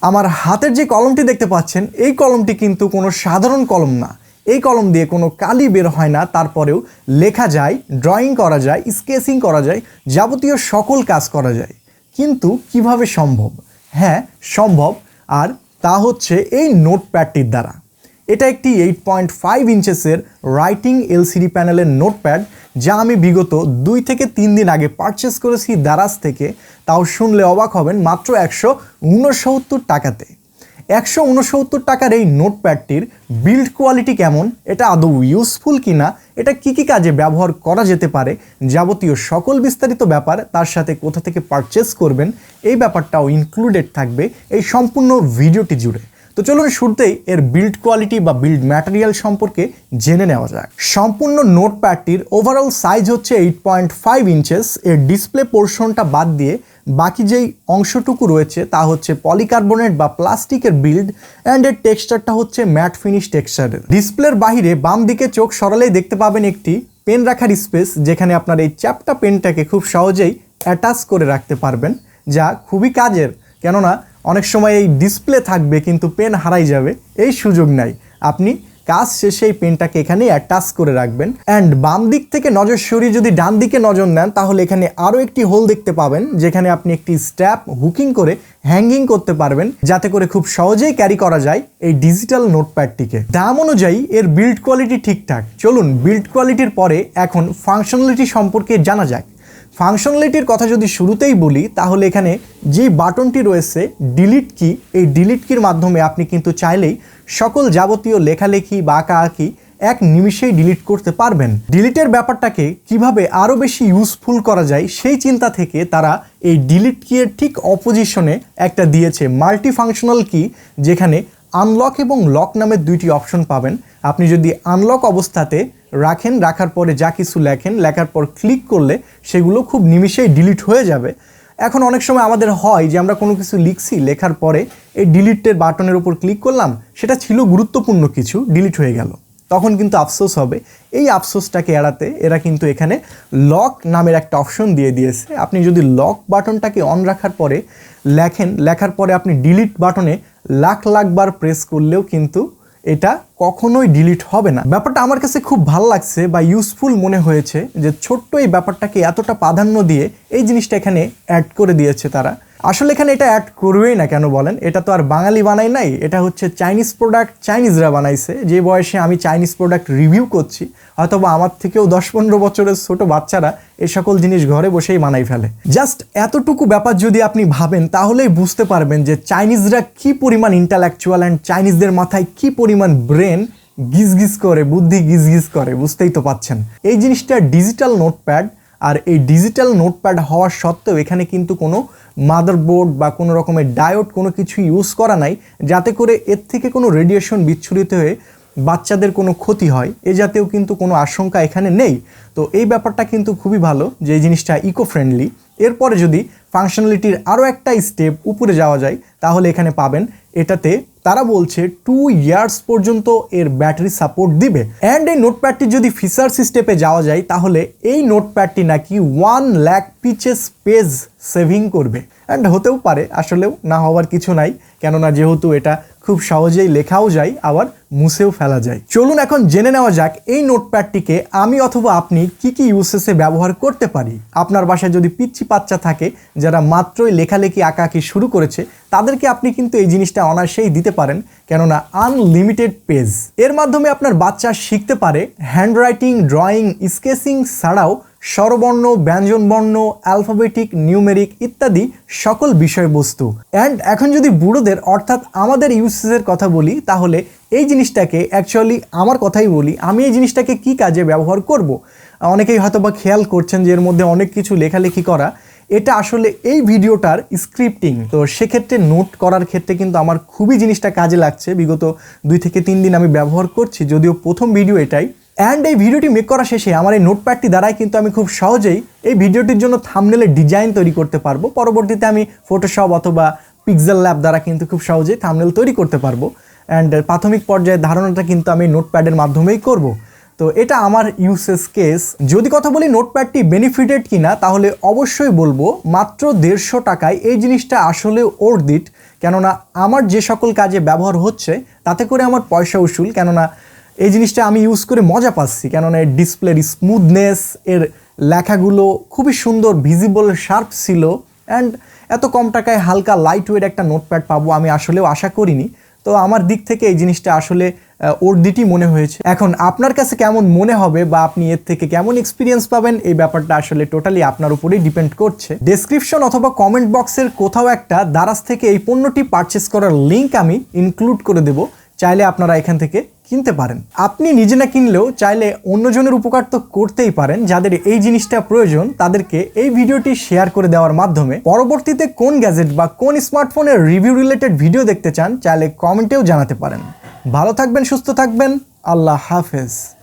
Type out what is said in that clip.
আমার হাতের যে কলমটি দেখতে পাচ্ছেন এই কলমটি কিন্তু কোনো সাধারণ কলম না। এই কলম দিয়ে কোনো কালি বের হয় না, তারপরেও লেখা যায়, ড্রয়িং করা যায়, স্কেচিং করা যায়, যাবতীয় সকল কাজ করা যায়। কিন্তু কিভাবে সম্ভব? হ্যাঁ সম্ভব, আর তা হচ্ছে এই নোটপ্যাডটির দ্বারা। এটা একটি 8.5 ইঞ্চেসের রাইটিং এলসিডি প্যানেলের নোটপ্যাড, যা আমি বিগত 2 থেকে 3 দিন আগে পারচেস করেছি দারাজ থেকে। তাও শুনলে অবাক হবেন, মাত্র 169 টাকাতে। 169 টাকার এই নোটপ্যাডটির বিল্ড কোয়ালিটি কেমন, এটা আদৌ ইউজফুল কিনা, এটা কি কি কাজে ব্যবহার করা যেতে পারে, যাবতীয় সকল বিস্তারিত ব্যাপার, তার সাথে কোথা থেকে পারচেস করবেন এই ব্যাপারটাও ইনক্লুডেড থাকবে এই সম্পূর্ণ ভিডিওটি জুড়ে। তো চলুন শুরুতেই এর বিল্ড কোয়ালিটি বা বিল্ড ম্যাটেরিয়াল সম্পর্কে জেনে নেওয়া যাক। সম্পূর্ণ নোটপ্যাডটির ওভারঅল সাইজ হচ্ছে 8.5 ইঞ্চেস। এর ডিসপ্লে পোর্শনটা বাদ দিয়ে বাকি যেই অংশটুকু রয়েছে তা হচ্ছে পলিকার্বনেট বা প্লাস্টিকের বিল্ড, অ্যান্ড এর টেক্সচারটা হচ্ছে ম্যাট ফিনিশ টেক্সচারের। ডিসপ্লের বাহিরে বাম দিকে চোখ সরালেই দেখতে পাবেন একটি পেন রাখার স্পেস, যেখানে আপনার এই চ্যাপ্টা পেনটাকে খুব সহজেই অ্যাটাচ করে রাখতে পারবেন, যা খুবই কাজের। কেননা অনেক সময় এই ডিসপ্লে থাকবে কিন্তু পেন হারাই যাবে, এই সুযোগ নাই। আপনি কাজ শেষে এই পেনটাকে এখানে অ্যাটাচ করে রাখবেন। অ্যান্ড বাম দিক থেকে নজর সরিয়ে যদি ডান দিকে নজর নেন, তাহলে এখানে আরও একটি হোল দেখতে পাবেন, যেখানে আপনি একটি স্ট্র্যাপ হুকিং করে হ্যাঙ্গিং করতে পারবেন, যাতে করে খুব সহজেই ক্যারি করা যায় এই ডিজিটাল নোটপ্যাডটিকে। দাম অনুযায়ী এর বিল্ড কোয়ালিটি ঠিকঠাক। চলুন বিল্ড কোয়ালিটির পরে এখন ফাংশনালিটি সম্পর্কে জানা যাক। ফাংশনালিটির কথা যদি শুরুতেই বলি, তাহলে এখানে যে বাটনটি রয়েছে ডিলিট কি, এই ডিলিট কির মাধ্যমে আপনি কিন্তু চাইলেই সকল যাবতীয় লেখালেখি বা আঁকাআঁকি এক নিমিষেই ডিলিট করতে পারবেন। ডিলিটের ব্যাপারটাকে কিভাবে আরও বেশি ইউজফুল করা যায় সেই চিন্তা থেকে তারা এই ডিলিট কি এর ঠিক অপোজিশনে একটা দিয়েছে মাল্টি ফাংশনাল কি, যেখানে আনলক এবং লক নামের দুইটি অপশন পাবেন। আপনি যদি আনলক অবস্থাতে রাখেন, রাখার পরে যা কিছু লেখেন, লেখার পর ক্লিক করলে সেগুলো খুব নিমিষেই ডিলিট হয়ে যাবে। এখন অনেক সময় আমাদের হয় যে আমরা কোনো কিছু লিখছি, লেখার পরে এই ডিলিটের বাটনের উপর ক্লিক করলাম, সেটা ছিল গুরুত্বপূর্ণ কিছু, ডিলিট হয়ে গেল, তখন কিন্তু আফসোস হবে। এই আফসোসটাকে এড়াতে এরা কিন্তু এখানে লক নামের একটা অপশন দিয়ে দিয়েছে। আপনি যদি লক বাটনটাকে অন রাখার পরে লেখেন, লেখার পরে আপনি ডিলিট বাটনে লাখ বার প্রেস করলেও কিন্তু এটা কখনোই ডিলিট হবে না। ব্যাপারটা আমার কাছে খুব ভালো লাগছে বা ইউজফুল মনে হয়েছে, যে ছোট্ট এই ব্যাপারটাকে এতটা প্রাধান্য দিয়ে এই জিনিসটা এখানে অ্যাড করে দিয়েছে তারা। আসলে এখানে এটা অ্যাড করবেই না কেন বলেন? এটা তো আর বাঙালি বানাই নাই, এটা হচ্ছে চাইনিজ প্রোডাক্ট, চাইনিজরা বানাইছে। যে বয়সে আমি চাইনিজ প্রোডাক্ট রিভিউ করছি, হয়তোবা আমার থেকেও 10-15 বছরের ছোট বাচ্চারা এই সকল জিনিস ঘরে বসেই বানাই ফেলে। জাস্ট এতটুকু ব্যাপার যদি আপনি ভাবেন, তাহলেই বুঝতে পারবেন যে চাইনিজরা কি পরিমাণ ইন্টালেকচুয়াল, অ্যান্ড চাইনিজদের মাথায় কি পরিমাণ ব্রেন গিজগিজ করে, বুদ্ধি গিজগিজ করে, বুঝতেই তো পাচ্ছেন। এই জিনিসটা ডিজিটাল নোটপ্যাড, আর এই ডিজিটাল নোটপ্যাড হওয়ার সত্ত্বেও এখানে কিন্তু কোনো মাদারবোর্ড বা কোনো রকমের ডায়োড কোনো কিছু ইউজ করা নাই, যাতে করে এর থেকে কোনো রেডিয়েশন বিচ্ছুরিত হয়ে বাচ্চাদের কোনো ক্ষতি হয়, এ জাতীয় কিন্তু কোনো আশঙ্কা এখানে নেই। তো এই ব্যাপারটা কিন্তু খুবই ভালো যে এই জিনিসটা ইকো ফ্রেন্ডলি। এরপরে যদি ফাংশনালিটির আরও একটা স্টেপ উপরে যাওয়া যায়, তাহলে এখানে পাবেন এটাতে তারা বলছে 2 ইয়ার্স পর্যন্ত এর ব্যাটারি সাপোর্ট দিবে। অ্যান্ড এই নোটপ্যাডটি যদি ফিচার্স স্টেপে যাওয়া যায়, তাহলে এই নোটপ্যাডটি নাকি 1 লাখ পিচেস পেজ সেভিং করবে। অ্যান্ড হতেও পারে, আসলেও না হওয়ার কিছু নাই, কেননা যেহেতু এটা খুব সহজেই লেখাও যায়, আবার মুছেও ফেলা যায়। চলুন এখন জেনে নেওয়া যাক এই নোটপ্যাডটিকে আমি অথবা আপনি কি কি ইউসেসে ব্যবহার করতে পারি। আপনার বাসায় যদি পিচ্চি বাচ্চা থাকে যারা মাত্রই লেখালেখি আঁকাআঁকি শুরু করেছে, তাদেরকে আপনি কিন্তু এই জিনিসটা অনায়াসেই দিতে পারেন, কেননা আনলিমিটেড পেজ। এর মাধ্যমে আপনার বাচ্চা শিখতে পারে হ্যান্ডরাইটিং, ড্রয়িং, স্কেচিং ছাড়াও স্বরবর্ণ, ব্যঞ্জনবর্ণ, অ্যালফাবেটিক, নিউমেরিক ইত্যাদি সকল বিষয়বস্তু। অ্যান্ড এখন যদি বুড়োদের অর্থাৎ আমাদের ইউসেসের কথা বলি, তাহলে এই জিনিসটাকে অ্যাকচুয়ালি আমার কথাই বলি, আমি এই জিনিসটাকে কি কাজে ব্যবহার করব। অনেকেই হয়তো বা খেয়াল করছেন যে এর মধ্যে অনেক কিছু লেখালেখি করা, এটা আসলে এই ভিডিওটার স্ক্রিপ্টিং। তো সেক্ষেত্রে নোট করার ক্ষেত্রে কিন্তু আমার খুবই জিনিসটা কাজে লাগছে। বিগত 2 থেকে 3 দিন আমি ব্যবহার করছি, যদিও প্রথম ভিডিও এটাই। অ্যান্ড এই ভিডিওটি মেক করা শেষে আমার এই নোটপ্যাডটি দ্বারাই কিন্তু আমি খুব সহজেই এই ভিডিওটির জন্য থাম্বনেলের ডিজাইন তৈরি করতে পারবো। পরবর্তীতে আমি ফটোশপ অথবা পিক্সেল ল্যাব দ্বারা কিন্তু খুব সহজেই থাম্বনেল তৈরি করতে পারবো। অ্যান্ড প্রাথমিক পর্যায়ে ধারণাটা কিন্তু আমি নোটপ্যাডের মাধ্যমেই করব। তো এটা আমার ইউসেস কেস। যদি কথা বলি নোটপ্যাডটি বেনিফিটেড কিনা, তাহলে অবশ্যই বলবো মাত্র 150 টাকায় এই জিনিসটা আসলে ওর্থ ইট। কেননা আমার যে সকল কাজে ব্যবহার হচ্ছে তাতে করে আমার পয়সা উসুল, কেননা এই জিনিসটা আমি ইউজ করে মজা পাচ্ছি, কেননা এর ডিসপ্লের স্মুথনেস, এর লেখাগুলো খুবই সুন্দর, ভিজিবল, শার্প ছিল। অ্যান্ড এত কম টাকায় হালকা লাইট ওয়েট একটা নোটপ্যাড পাবো আমি আসলেও আশা করিনি। তো আমার দিক থেকে এই জিনিসটা আসলে ওর্দিটি মনে হয়েছে। এখন আপনার কাছে কেমন মনে হবে বা আপনি এর থেকে কেমন এক্সপিরিয়েন্স পাবেন, এই ব্যাপারটা আসলে টোটালি আপনার উপরেই ডিপেন্ড করছে। ডেসক্রিপশন অথবা কমেন্ট বক্সের কোথাও একটা দারাজ থেকে এই পণ্যটি পারচেস করার লিঙ্ক আমি ইনক্লুড করে দেব, চাইলে আপনারা এখান থেকে কিনতে পারেন। আপনি নিজে না কিনলেও চাইলে অন্যজনের উপকার তো করতেই পারেন। যাদের এই জিনিসটা প্রয়োজন তাদেরকে এই ভিডিওটি শেয়ার করে দেওয়ার মাধ্যমে পরবর্তীতে কোন গ্যাজেট বা কোন স্মার্টফোনের রিভিউ রিলেটেড ভিডিও দেখতে চান চাইলে কমেন্টেও জানাতে পারেন। ভালো থাকবেন, সুস্থ থাকবেন, আল্লাহ হাফেজ।